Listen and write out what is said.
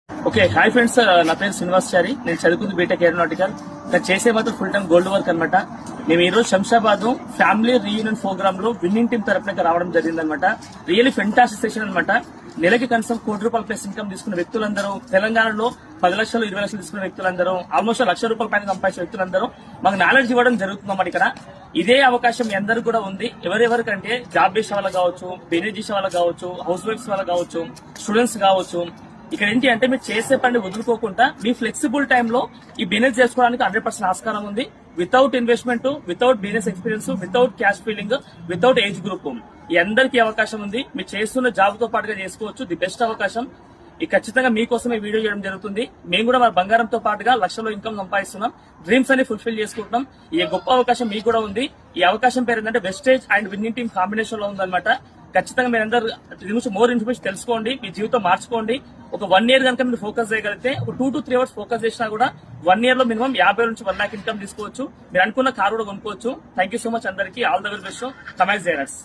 Okay hi friends, నా పేరు శ్రీనివాసచారి. నేను చదువుకుంది బీటెక్ ఏరోనాటికల్. ఇక్కడ చేసే మాత్రం ఫుల్ టైం గోల్డ్ వర్క్ అనమాట. మేము ఈ రోజు శంషాబాద్ ఫ్యామిలీ రీయూనియన్ ప్రోగ్రామ్ లో విన్నింగ్ టీం తరఫున రావడం జరిగింది అనమాట. రియల్లీ ఫెంటాస్టిక్ సెషన్ అనమాట. నెలకి కనీసం ₹1,00,00,000 ప్లస్ ఇన్కమ్ తీసుకున్న వ్యక్తులందరూ, తెలంగాణలో 10 లక్షలు 20 లక్షలు తీసుకున్న వ్యక్తులందరూ, ఆల్మోస్ట్ ₹1,00,000 పైన సంపాదించిన వ్యక్తులందరూ మాకు నాలెడ్జ్ ఇవ్వడం జరుగుతుందన్నమాట. ఇక్కడ ఇదే అవకాశం మీ అందరూ కూడా ఉంది. ఎవరెవరికంటే జాబ్ చేసే వాళ్ళకి కావచ్చు, బిజినెస్ చేసే వాళ్ళకి కావచ్చు, హౌస్ వైఫ్స్ వాళ్ళకి కావచ్చు, స్టూడెంట్స్ కావచ్చు. ఇక్కడ ఏంటి అంటే మీరు చేసే పని వదులుకోకుండా మీ ఫ్లెక్సిబుల్ టైంలో ఈ బిజినెస్ చేసుకోవడానికి 100% ఆస్కారం ఉంది. Without investment, without business experience, without cash feeling, without age group, ఈ అందరికీ అవకాశం ఉంది. మీరు చేస్తున్న జాబ్ తో పాటుగా చేసుకోవచ్చు. ది బెస్ట్ అవకాశం. ఈ ఖచ్చితంగా మీకోసమే వీడియో చేయడం జరుగుతుంది. మేము కూడా మన బంగారంతో పాటుగా లక్షల్లో ఇన్కమ్ సంపాదిస్తున్నాం. డ్రీమ్స్ అన్ని ఫుల్ఫిల్ చేసుకుంటున్నాం. ఈ గొప్ప అవకాశం మీకు కూడా ఉంది. ఈ అవకాశం పేరు ఏంటంటే wastage and winning team combination లో ఉందన్నమాట. ఖచ్చితంగా మీరందరూ దీని గురించి మోర్ ఇన్ఫర్మేషన్ తెలుసుకోండి. మీ జీవితం మార్చుకోండి. ఒక 1 year కనుక మీరు ఫోకస్ చేయగలిగితే, ఒక 2 to 3 hours ఫోకస్ చేసినా కూడా 1 year లో మినిమం 50 నుంచి 1 lakh ఇన్కమ్ తీసుకోవచ్చు. మీరు అనుకున్న కారు కూడా కొనుక్కోవచ్చు. థ్యాంక్ యూ సో మచ్ అందరికీ. All the very best. కమాక్స్ జైనర్స్.